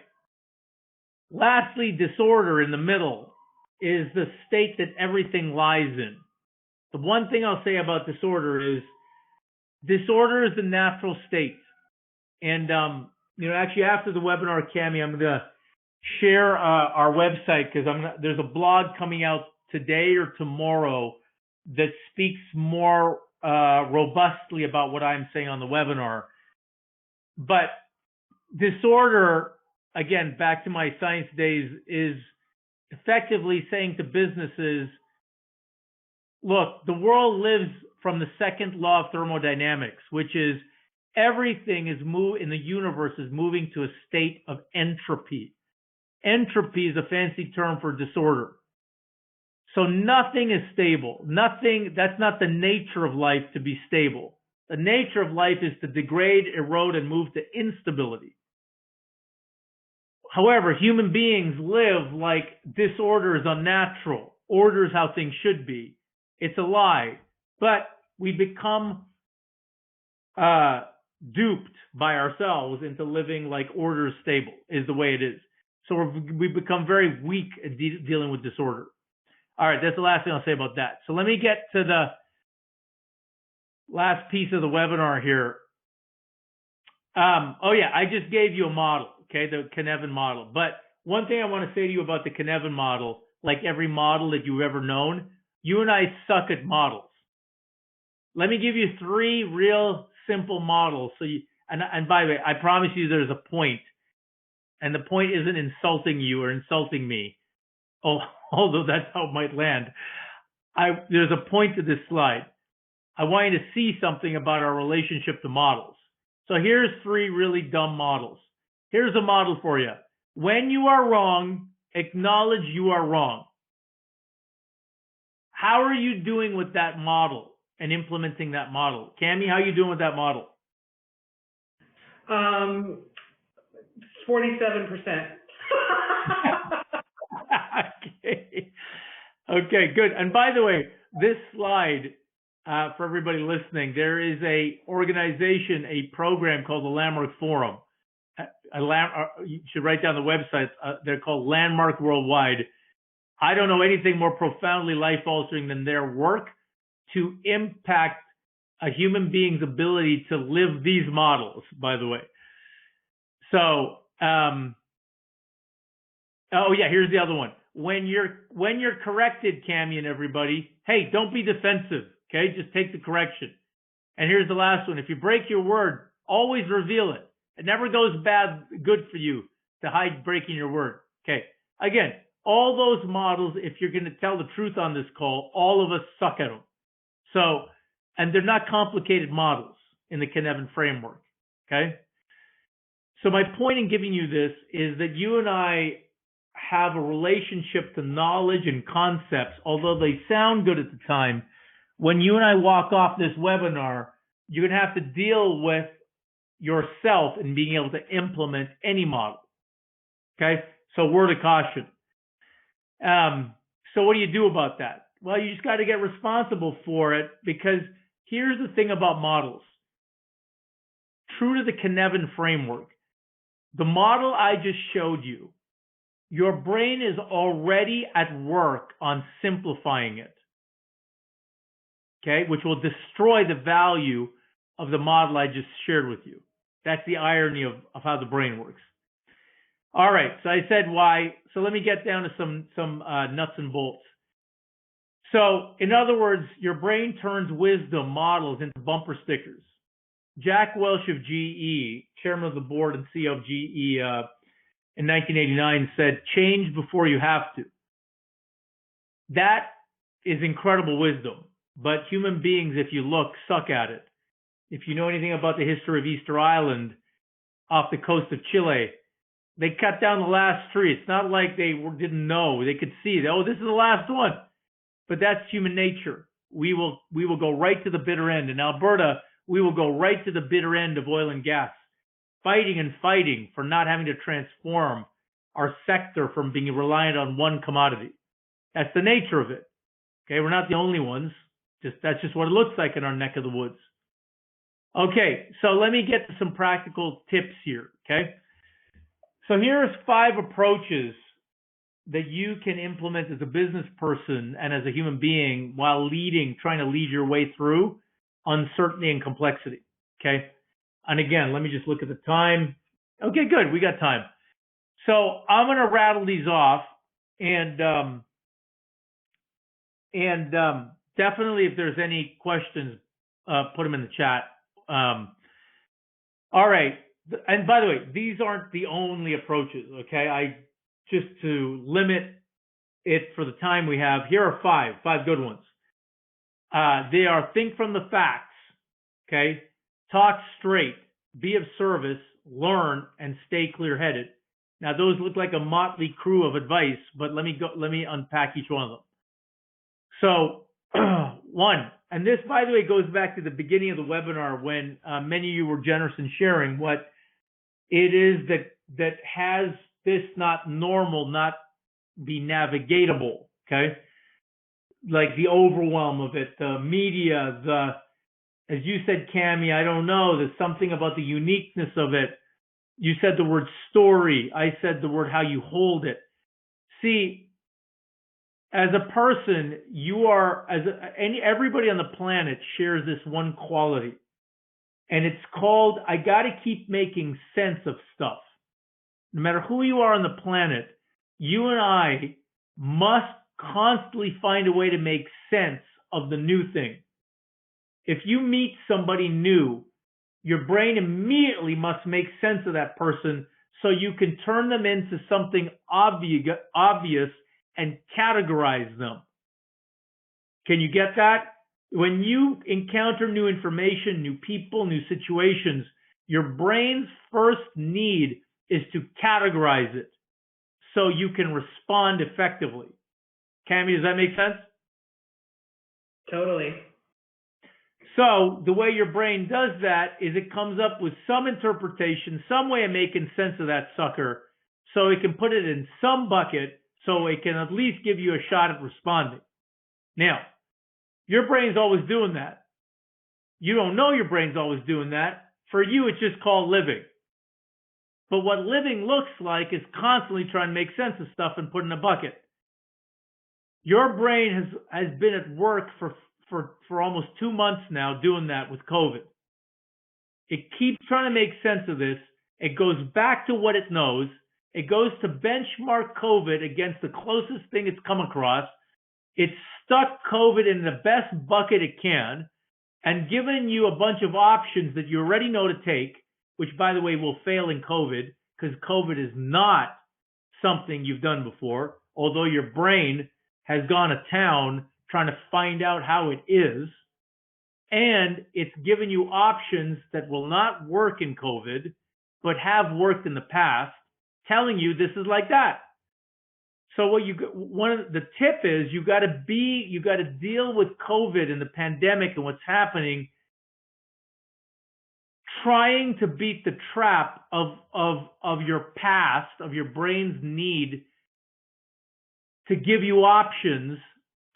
[SPEAKER 2] Lastly, disorder in the middle is the state that everything lies in. The one thing I'll say about disorder is the natural state. And, actually after the webinar, Cami, I'm going to share our website because there's a blog coming out today or tomorrow that speaks more robustly about what I'm saying on the webinar. But disorder, again, back to my science days, is effectively saying to businesses, look, the world lives from the second law of thermodynamics, which is everything in the universe is moving to a state of entropy. Entropy is a fancy term for disorder. So nothing is stable. That's not the nature of life to be stable. The nature of life is to degrade, erode, and move to instability. However, human beings live like disorder is unnatural. Order is how things should be. It's a lie. But we become duped by ourselves into living like order is stable, is the way it is. So we become very weak at dealing with disorder. All right, that's the last thing I'll say about that. So let me get to the last piece of the webinar here. I just gave you a model, okay, the Cynefin model. But one thing I want to say to you about the Cynefin model, like every model that you've ever known, you and I suck at models. Let me give you 3 real simple models. And by the way, I promise you there's a point. And the point isn't insulting you or insulting me. Although that's how it might land. There's a point to this slide. I want you to see something about our relationship to models. So here's 3 really dumb models. Here's a model for you. When you are wrong, acknowledge you are wrong. How are you doing with that model and implementing that model? Cami, how are you doing with that model?
[SPEAKER 1] 47%.
[SPEAKER 2] Okay, good. And by the way, this slide, for everybody listening, there is a organization, a program called the Landmark Forum. You should write down the website. They're called Landmark Worldwide. I don't know anything more profoundly life-altering than their work to impact a human being's ability to live these models, by the way. So, here's the other one. When you're corrected, Cami and everybody, hey, don't be defensive, okay? Just take the correction. And here's the last one. If you break your word, always reveal it. It never goes good for you to hide breaking your word. Okay. Again, all those models, if you're going to tell the truth on this call, all of us suck at them. So, and they're not complicated models in the Cynefin Framework. Okay. So my point in giving you this is that you and I have a relationship to knowledge and concepts, although they sound good at the time. When you and I walk off this webinar, you're going to have to deal with yourself in being able to implement any model. Okay? So word of caution. So what do you do about that? Well, you just got to get responsible for it, because here's the thing about models. True to the Cynefin Framework, the model I just showed you, your brain is already at work on simplifying it, okay, which will destroy the value of the model I just shared with you. That's the irony of how the brain works. All right, so I said why. So let me get down to some nuts and bolts. So, in other words, your brain turns wisdom models into bumper stickers. Jack Welch of GE, chairman of the board and CEO of GE in 1989, said, change before you have to. That is incredible wisdom. But human beings, if you look, suck at it. If you know anything about the history of Easter Island off the coast of Chile, they cut down the last tree. It's not like they didn't know. They could see, oh, this is the last one. But that's human nature. We will go right to the bitter end. In Alberta, we will go right to the bitter end of oil and gas, fighting and fighting for not having to transform our sector from being reliant on one commodity. That's the nature of it. Okay, we're not the only ones. That's just what it looks like in our neck of the woods. Okay, so let me get to some practical tips here, okay? So here's 5 approaches that you can implement as a business person and as a human being while trying to lead your way through uncertainty and complexity, okay? And again, let me just look at the time. Okay, good, we got time. So I'm going to rattle these off, and definitely if there's any questions, put them in the chat. All right, and by the way, these aren't the only approaches, okay? Just to limit it for the time we have, here are 5 good ones. They are think from the facts, okay? Talk straight, be of service, learn, and stay clear-headed. Now, those look like a motley crew of advice, but let me unpack each one of them. So, 1, and this, by the way, goes back to the beginning of the webinar when many of you were generous in sharing what it is that has this not normal, not be navigatable, okay? Like the overwhelm of it, the media, as you said, Cammie, I don't know, there's something about the uniqueness of it. You said the word story. I said the word how you hold it. See, as a person, you are, everybody on the planet shares this one quality. And it's called, I got to keep making sense of stuff. No matter who you are on the planet, you and I must constantly find a way to make sense of the new thing. If you meet somebody new, your brain immediately must make sense of that person so you can turn them into something obvious and categorize them. Can you get that? When you encounter new information, new people, new situations, your brain's first need is to categorize it so you can respond effectively. Cammie, does that make sense?
[SPEAKER 1] Totally.
[SPEAKER 2] So the way your brain does that is it comes up with some interpretation, some way of making sense of that sucker, so it can put it in some bucket so it can at least give you a shot at responding. Now, your brain's always doing that. You don't know your brain's always doing that. For you, it's just called living. But what living looks like is constantly trying to make sense of stuff and put in a bucket. Your brain has been at work for almost 2 months now doing that with COVID. It keeps trying to make sense of this. It goes back to what it knows. It goes to benchmark COVID against the closest thing it's come across. It's stuck COVID in the best bucket it can and given you a bunch of options that you already know to take, which, by the way, will fail in COVID because COVID is not something you've done before, although your brain has gone to town trying to find out how it is. And it's given you options that will not work in COVID, but have worked in the past, telling you this is like that. So one of the tip is you got to deal with COVID and the pandemic and what's happening, trying to beat the trap of your past, of your brain's need to give you options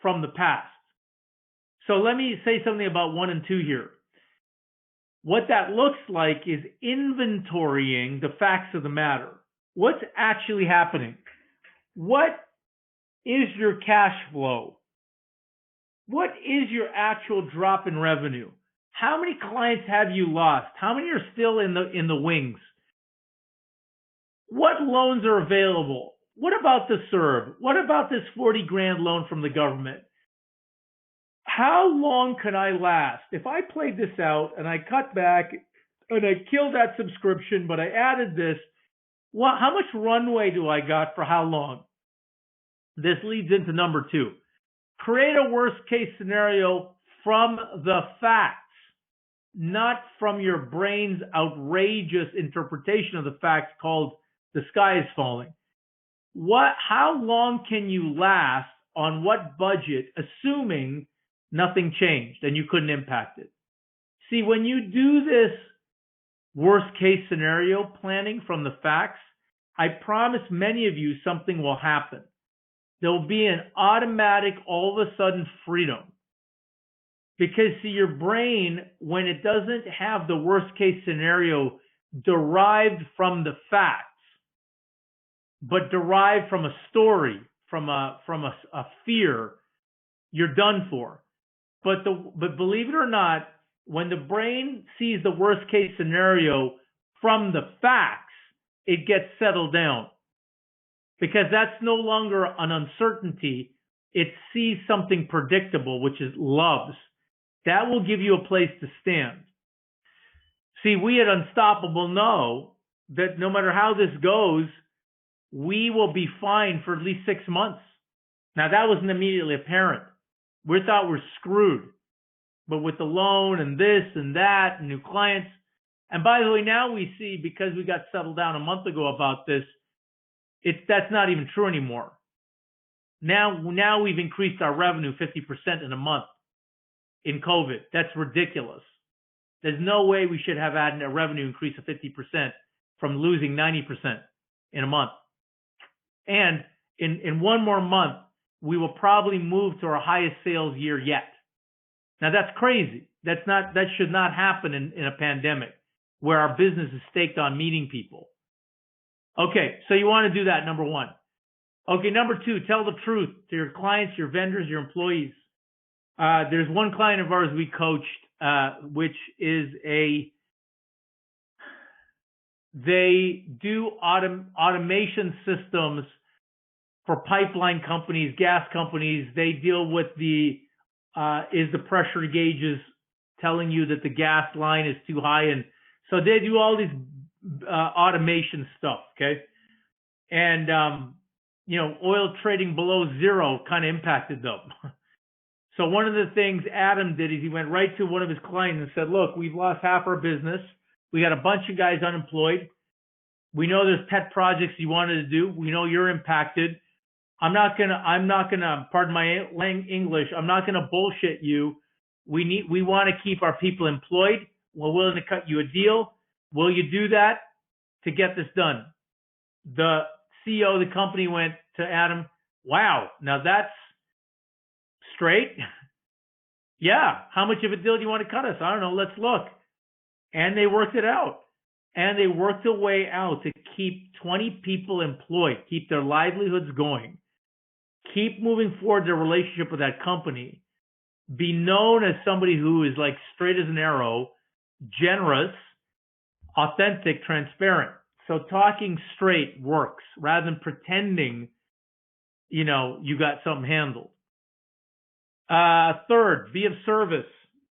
[SPEAKER 2] from the past. So let me say something about 1 and 2 here. What that looks like is inventorying the facts of the matter. What's actually happening? What is your cash flow? What is your actual drop in revenue? How many clients have you lost? How many are still in the wings? What loans are available? What about the CERB? What about this 40 grand loan from the government? How long can I last? If I played this out and I cut back and I killed that subscription, but I added this, how much runway do I got for how long? This leads into number 2. Create a worst case scenario from the facts, not from your brain's outrageous interpretation of the facts called the sky is falling. How long can you last on what budget, assuming nothing changed and you couldn't impact it? See, when you do this worst case scenario planning from the facts, I promise many of you something will happen. There'll be an automatic, all of a sudden, freedom. Because, see, your brain, when it doesn't have the worst case scenario derived from the facts, but derived from a story, from a fear, you're done for. But believe it or not, when the brain sees the worst case scenario from the facts, it gets settled down. Because that's no longer an uncertainty. It sees something predictable, which it loves. That will give you a place to stand. See, we at Unstoppable know that no matter how this goes, we will be fine for at least 6 months. Now, that wasn't immediately apparent. We thought we're screwed. But with the loan and this and that and new clients, and by the way, now we see, because we got settled down a month ago about this, that's not even true anymore. Now we've increased our revenue 50% in a month in COVID. That's ridiculous. There's no way we should have had a revenue increase of 50% from losing 90% in a month. And in 1 more month, we will probably move to our highest sales year yet. Now that's crazy. That should not happen in a pandemic where our business is staked on meeting people. Okay, so you want to do that, number 1. Okay, number 2, tell the truth to your clients, your vendors, your employees. There's one client of ours we coached, which is they do automation systems for pipeline companies, gas companies. They deal with is the pressure gauges telling you that the gas line is too high, and so they do all these automation stuff, okay? And, oil trading below zero kind of impacted them. So one of the things Adam did is he went right to one of his clients and said, look, we've lost half our business. We got a bunch of guys unemployed. We know there's pet projects you wanted to do. We know you're impacted. I'm not gonna, pardon my English, I'm not gonna bullshit you. We want to keep our people employed. We're willing to cut you a deal. Will you do that to get this done? The CEO of the company went to Adam, wow, now that's straight. Yeah, how much of a deal do you want to cut us? I don't know, let's look. And they worked it out. And they worked a way out to keep 20 people employed, keep their livelihoods going, keep moving forward their relationship with that company, be known as somebody who is like straight as an arrow, generous, authentic, transparent. So talking straight works rather than pretending, you got something handled. Third, be of service.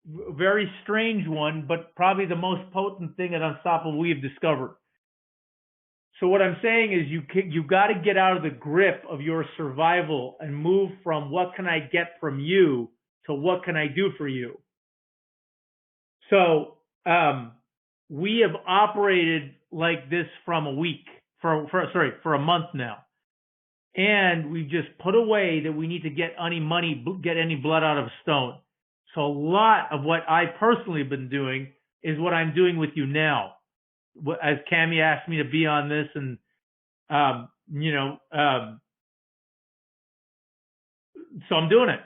[SPEAKER 2] Very strange one, but probably the most potent thing at Unstoppable we have discovered. So what I'm saying is you got to get out of the grip of your survival and move from what can I get from you to what can I do for you. So we have operated like this from for a month now. And we've just put away that we need to get any blood out of a stone. So a lot of what I personally have been doing is what I'm doing with you now. As Cammie asked me to be on this, and so I'm doing it.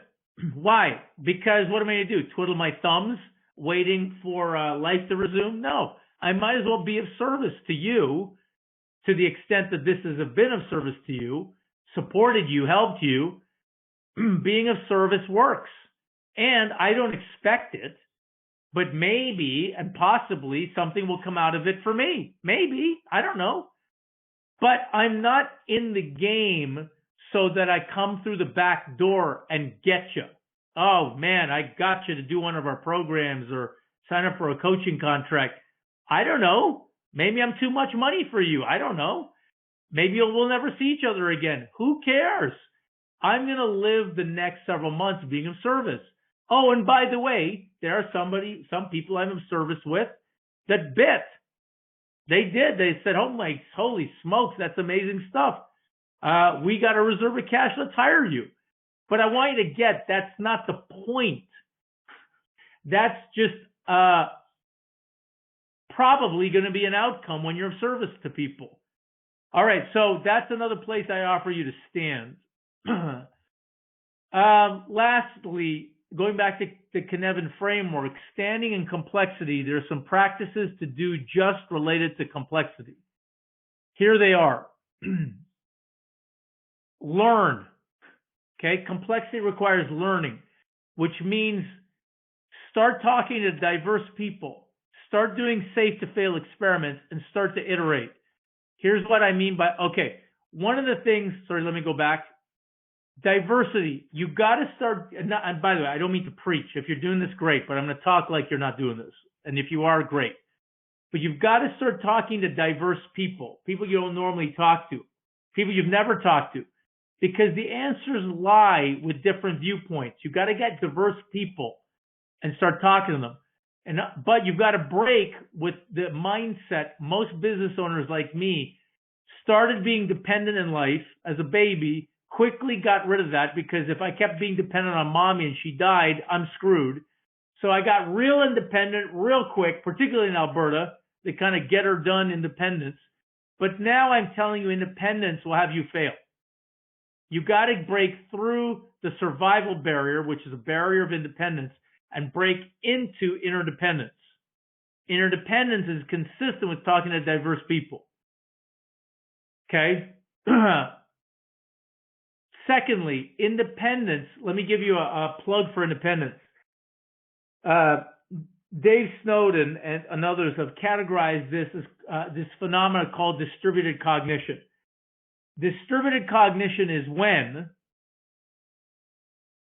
[SPEAKER 2] Why? Because what am I going to do? Twiddle my thumbs waiting for life to resume? No. I might as well be of service to you to the extent that this has been of service to you, supported you, helped you. Being of service works. And I don't expect it, but maybe and possibly something will come out of it for me. Maybe. I don't know. But I'm not in the game so that I come through the back door and get you. Oh, man, I got you to do one of our programs or sign up for a coaching contract. I don't know. Maybe I'm too much money for you. I don't know. Maybe we'll never see each other again. Who cares? I'm going to live the next several months being of service. Oh, and by the way, there are some people I'm of service with that bit. They did. They said, oh my, holy smokes, that's amazing stuff. We got a reserve of cash. Let's hire you. But I want you to get, that's not the point. That's just probably going to be an outcome when you're of service to people. All right, so that's another place I offer you to stand. Lastly, going back to the Cynefin Framework, standing in complexity, there are some practices to do just related to complexity. Here they are. Learn. Okay, complexity requires learning, which means start talking to diverse people, start doing safe to fail experiments, and start to iterate. Here's what I mean by, okay, one of the things, sorry, let me go back. Diversity, you got to start, and by the way, I don't mean to preach. If you're doing this, great, but I'm going to talk like you're not doing this. And if you are, great. But you've got to start talking to diverse people you don't normally talk to, people you've never talked to, because the answers lie with different viewpoints. You've got to get diverse people and start talking to them. But you've got to break with the mindset. Most business owners like me started being dependent in life as a baby, quickly got rid of that because if I kept being dependent on mommy and she died, I'm screwed. So I got real independent real quick, particularly in Alberta, the kind of get her done independence. But now I'm telling you, independence will have you fail. You got to break through the survival barrier, which is a barrier of independence, and break into interdependence. Interdependence is consistent with talking to diverse people. Okay? Secondly, independence. Let me give you a plug for independence. Dave Snowden and others have categorized this as this phenomenon called distributed cognition. Distributed cognition is when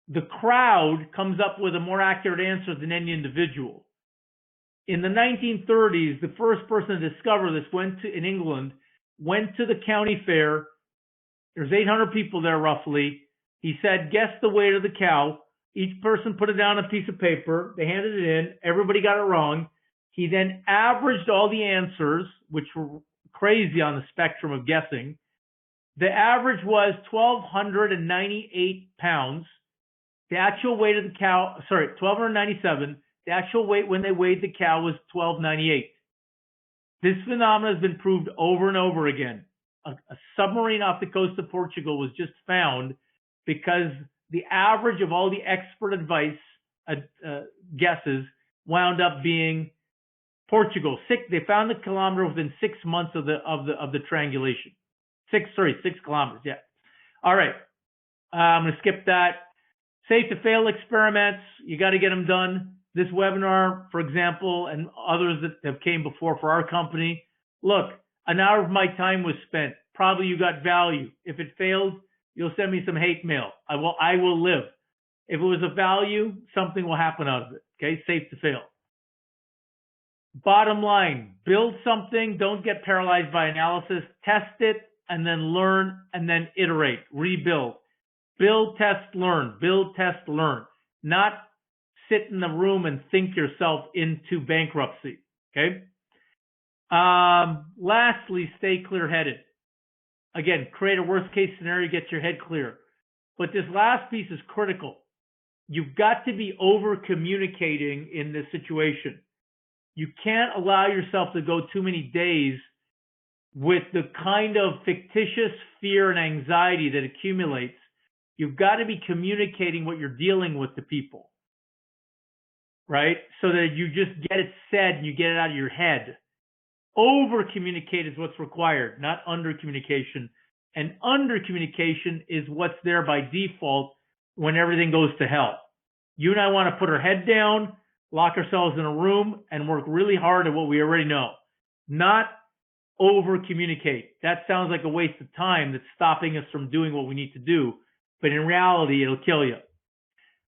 [SPEAKER 2] the crowd comes up with a more accurate answer than any individual. In the 1930s, the first person to discover this in England, went to the county fair. There's 800 people there roughly. He said, guess the weight of the cow. Each person put it down on a piece of paper. They handed it in. Everybody got it wrong. He then averaged all the answers, which were crazy on the spectrum of guessing. The average was 1,298 pounds. The actual weight of the cow, 1,297. The actual weight when they weighed the cow was 1,298. This phenomenon has been proved over and over again. A submarine off the coast of Portugal was just found because the average of all the expert advice guesses wound up being Portugal. They found the kilometer within 6 months of the triangulation. 6 kilometers. Yeah. All right. I'm going to skip that. Safe to fail experiments. You got to get them done. This webinar, for example, and others that have came before for our company. Look, an hour of my time was spent. Probably you got value. If it failed, you'll send me some hate mail. I will live. If it was of value, something will happen out of it. Okay, safe to fail. Bottom line, build something. Don't get paralyzed by analysis. Test it and then learn and then iterate, rebuild. Build, test, learn. Build, test, learn. Not sit in the room and think yourself into bankruptcy. Okay. Lastly, stay clear-headed. Again, create a worst-case scenario, get your head clear. But this last piece is critical. You've got to be over-communicating in this situation. You can't allow yourself to go too many days with the kind of fictitious fear and anxiety that accumulates You've got to be communicating what you're dealing with to people, right? So that you just get it said and you get it out of your head. Over communicate is what's required, not under communication. And under communication is what's there by default when everything goes to hell. You and I want to put our head down, lock ourselves in a room, and work really hard at what we already know. Not over communicate. That sounds like a waste of time that's stopping us from doing what we need to do. But in reality, it'll kill you.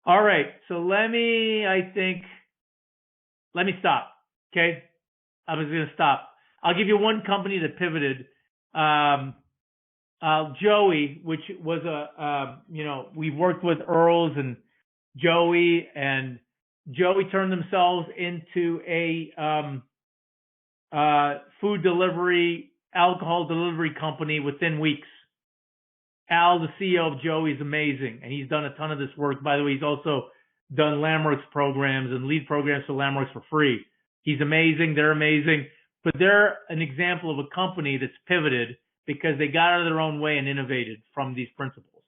[SPEAKER 2] All right. So let me stop. Okay. I was going to stop. I'll give you one company that pivoted. Joey, which was we've worked with Earls and Joey turned themselves into a food delivery, alcohol delivery company within weeks. Al, the CEO of Joey, is amazing, and he's done a ton of this work. By the way, he's also done Lamworks programs and lead programs for Lamworks for free. He's amazing. They're amazing. But they're an example of a company that's pivoted because they got out of their own way and innovated from these principles.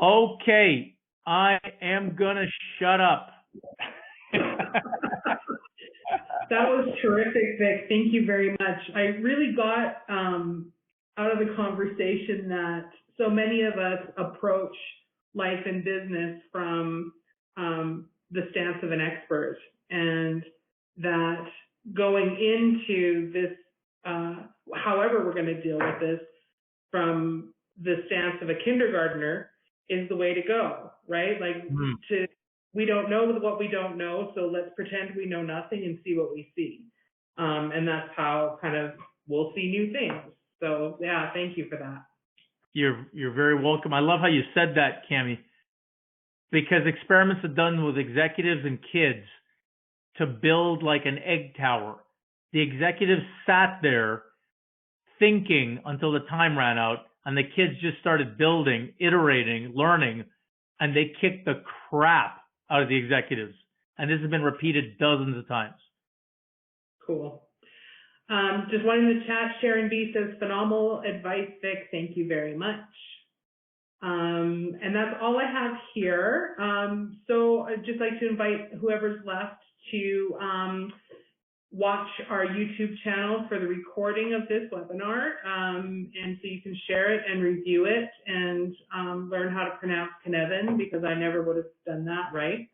[SPEAKER 2] Okay, I am going to shut up.
[SPEAKER 1] That was terrific, Vic. Thank you very much. I really got out of the conversation that so many of us approach life and business from the stance of an expert, and that going into this, however we're going to deal with this, from the stance of a kindergartner is the way to go, right? Like we don't know what we don't know, so let's pretend we know nothing and see what we see. And that's how kind of we'll see new things. So yeah, thank you for that.
[SPEAKER 2] You're very welcome. I love how you said that, Cammie, because experiments are done with executives and kids to build like an egg tower. The executives sat there thinking until the time ran out, and the kids just started building, iterating, learning, and they kicked the crap out of the executives. And this has been repeated dozens of times.
[SPEAKER 1] Cool. Just one in the chat, Sharon B says, phenomenal advice, Vic. Thank you very much. And that's all I have here. So I'd just like to invite whoever's left to watch our YouTube channel for the recording of this webinar. And so you can share it and review it and learn how to pronounce Cynefin, because I never would have done that right.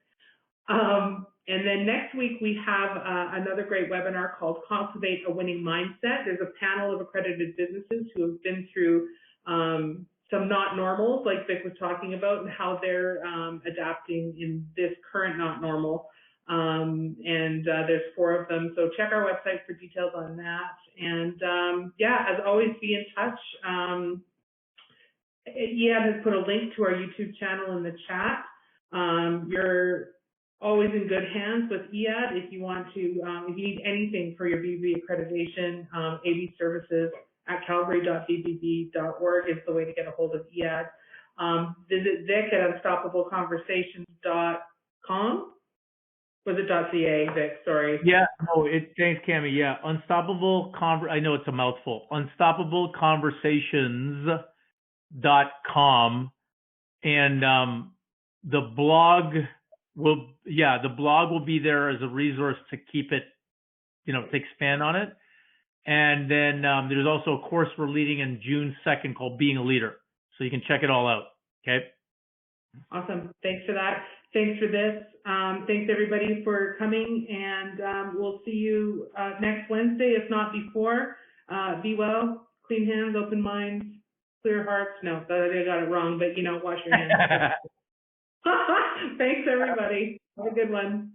[SPEAKER 1] And then next week we have another great webinar called Cultivate a Winning Mindset. There's a panel of accredited businesses who have been through some not normals, like Vic was talking about, and how they're adapting in this current not normal. And there's 4 of them. So check our website for details on that. And yeah, as always, be in touch. Ian has put a link to our YouTube channel in the chat. You're always in good hands with IAD if you want to, if you need anything for your BBB accreditation, AB services at calgary.bbb.org is the way to get a hold of IAD. Visit Vic at unstoppableconversations.com. Was it .ca, Vic? Sorry.
[SPEAKER 2] Yeah, no, thanks, Cammie. Yeah, I know it's a mouthful. Unstoppableconversations.com, and the blog will be there as a resource to keep it, to expand on it. And then there's also a course we're leading in June 2nd called Being a Leader. So you can check it all out. Okay.
[SPEAKER 1] Awesome. Thanks for that. Thanks for this. Thanks everybody for coming, and we'll see you next Wednesday, if not before. Be well, clean hands, open minds, clear hearts. No, I got it wrong, but wash your hands. Thanks everybody. Have a good one.